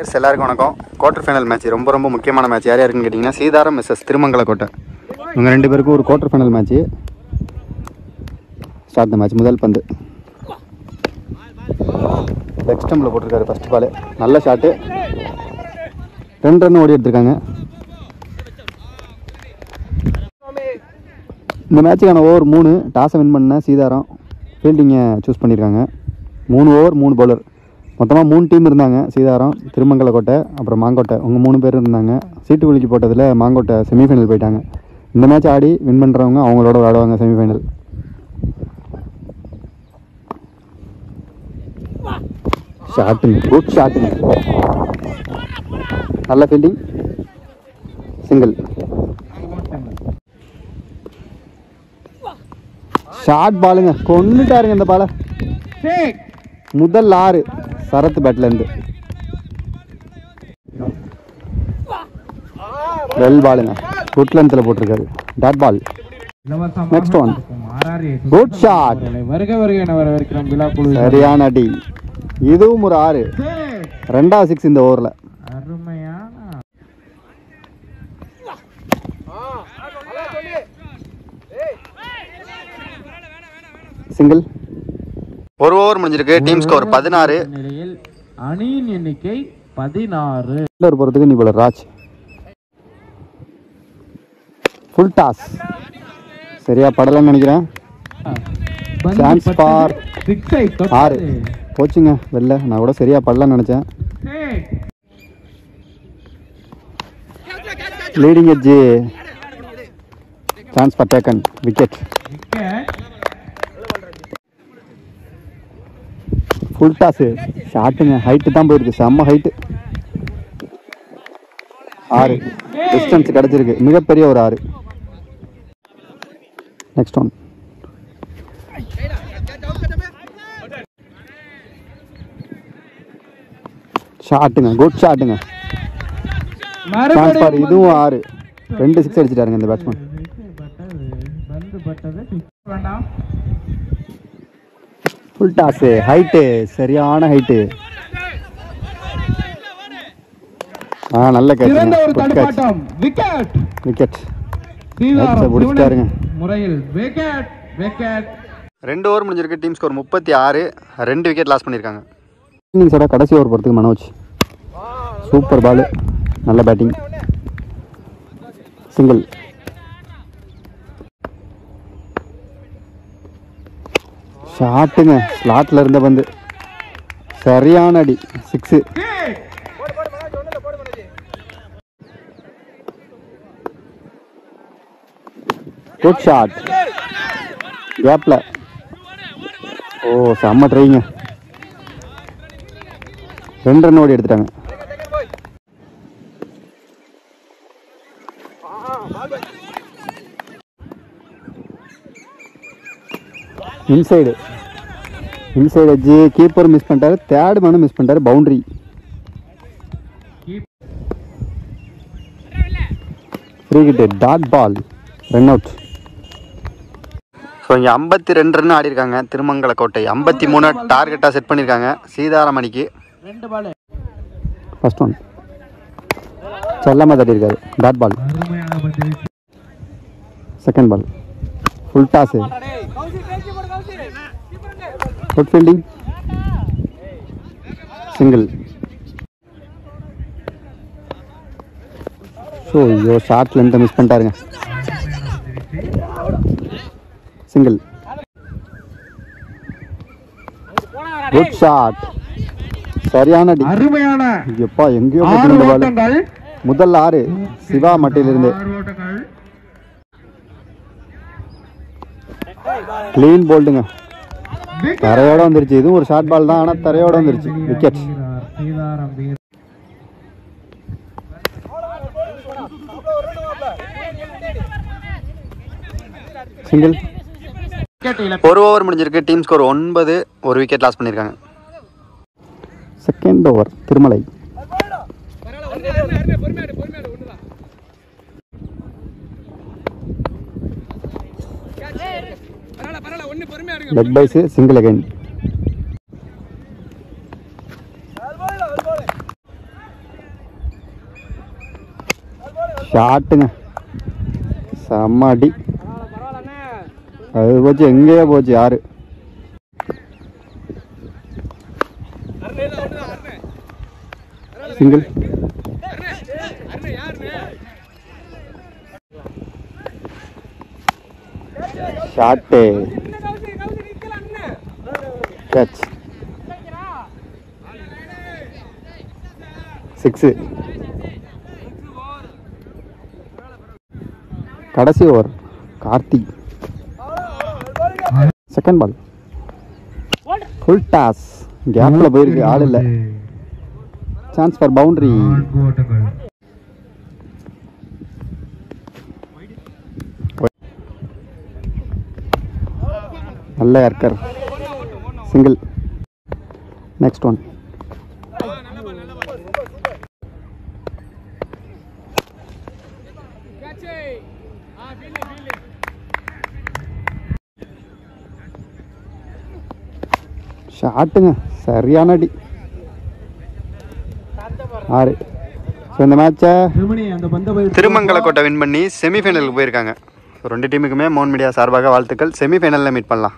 எல்லாருக்கும் வணக்கம். Quarter final match ரொம்ப முக்கியமான மேட்ச். யார் யாருக்குன்னு கேட்டிங்கன்னா சீதாரம் மிஸ்ஸஸ் திருமங்கலக்கோட்டை. இவங்க ரெண்டு பேருக்கும் ஒரு quarter final match. Start the match. முதல் பந்து லெக் ஸ்டம்பில் போட்டிருக்காரு. ஃபஸ்ட் பால் நல்ல ஷாட்டு. 2 ரன் ஓடி எடுத்திருக்காங்க. இந்த மேட்சுக்கான ஓவர் 3. டாஸை வின் பண்ண சீதாரம் ஃபீல்டிங்கை சூஸ் பண்ணியிருக்காங்க. 3 ஓவர் 3 பவுலர். மொத்தமாக 3 டீம் இருந்தாங்க. சீதாரம், திருமங்கலக்கோட்டை, அப்புறம் மாங்கோட்டை. அவங்க 3 பேர் இருந்தாங்க. சீட்டு குலுக்கி போட்டதில் மாங்கோட்டை செமிஃபைனல் போயிட்டாங்க. இந்த மேட்ச் ஆடி வின் பண்ணுறவங்க அவங்களோட விளையாடுவாங்க செமிஃபைனல். ஷாட்டுங்க, குட் ஷாட்டுங்க, நல்ல ஃபீல்டிங், சிங்கிள். ஷார்ட் பாலுங்க, கொண்டுட்டாருங்க இந்த பாலை. முதல் 6 சரத் பேட்லேருந்து. வெல் பாலுங்க, குட் லென்த்தில் போட்டிருக்காரு. Dot ball. Next one, good shot, சரியான அடி. இதுவும் ஒரு 6. 2வது 6 இந்த ஓவரில். சிங்கிள். ஒரு ஓவர் முடிஞ்சிருக்கு. Team score 16. அணியின் எண்ணிக்கை 16. போறதுக்கு நீ போல ராஜ். Full toss. சரியா படலன்னு நினைக்கிறேன். சான்ஸ் ஃபார் 6 போச்சுங்க வெளில. நான் கூட சரியா படலன்னு நினைச்சேன். Leading edge. Chance for taken. Wicket. Full டாஸு. ஷாட்டுங்க, ஹைட்டு தான் போயிருக்கு. செம்ம ஹைட்டு. 6 டிஸ்டன்ஸ் கிடச்சிருக்கு. மிகப்பெரிய ஒரு 6. Next one. ஷாட்டுங்க, குட் ஷாட்டுங்க. சான்ஸ் இதுவும் 6. 2 6 அடிச்சிட்டாருங்க இந்த பேட்ஸ்மேன். ஃபுல் டாஸு, ஹைட்டு, சரியான ஹைட்டு. நல்ல கேட்ச். விக்கெட். முடிச்சிட்டாருங்க. 2 ஓவர் முடிஞ்சிருக்கு. Team score 36. 2 விக்கெட் லாஸ் பண்ணியிருக்காங்க. இன்னிங்ஸோட கடைசி ஓவர் போகிறதுக்கு மனோஜ். சூப்பர் பால், நல்ல பேட்டிங், சிங்கிள். ஷாட்டுங்க, ஸ்லாட்டில் இருந்த பந்து, சரியான அடி, 6. குட் ஷாட், கேப்பில். ஓ செம்ம ட்ரைங்க. 2 ரன் ஓடி எடுத்துட்டாங்க. Inside edge. கீப்பர் மிஸ் பண்ணிட்டாரு. 3rd மேனும் மிஸ் பண்ணிட்டாரு. Boundary. Free hit. Dot ball. Run out. So இங்கே 52 ரன் ஆடிருக்காங்க திருமங்கலக்கோட்டை. 53 டார்கெட்டாக செட் பண்ணியிருக்காங்க சீதாராம் அணிக்கு. ஃபர்ஸ்ட் ஒன் செல்லமாக தட்டியிருக்காரு. Dot ball. Second ball full toss. Good fielding, single. So ஐயோ ஷார்ட் லென்த்தை மிஸ் பண்ணிட்டாருங்க. சிங்கிள். குட் ஷாட், சரியான அடி. எப்பா எங்கேயோ பால். முதல் 6 சிவா மட்டையிலிருந்து. கிளீன் போல்டுங்க, தரையோட வந்துருச்சு. இதுவும் ஒரு ஷார்ட் பால் தான், ஆனால் தரையோட வந்துருச்சு. விக்கெட். சிங்கிள். ஒரு ஓவர் முடிஞ்சிருக்கு. Team score 9. 1 விக்கெட் லாஸ் பண்ணியிருக்காங்க. Second over Thirumalai. Leg byes, single again. ஷாட்டுங்க, செம்ம அடி. அது போச்சு, எங்கேயோ போச்சு. யாரு சிங்கிள். Shot, catch, 6. கடைசி over Karthik. Second ball full toss, கேப்ல போயிருக்கு, ஆள் இல்லை. Chance for boundary. நல்ல ஏர்க்கர், சிங்கிள். Next one. ஷாட்டுங்க, சரியான அடி. 6. ஸோ இந்த மேட்சை திருமங்கலக்கோட்டை வின் பண்ணி செமிஃபைனலுக்கு போயிருக்காங்க. ஸோ 2 டீமுக்குமே மோன் மீடியா சார்பாக வாழ்த்துக்கள். செமிஃபைனலில் மீட் பண்ணலாம்.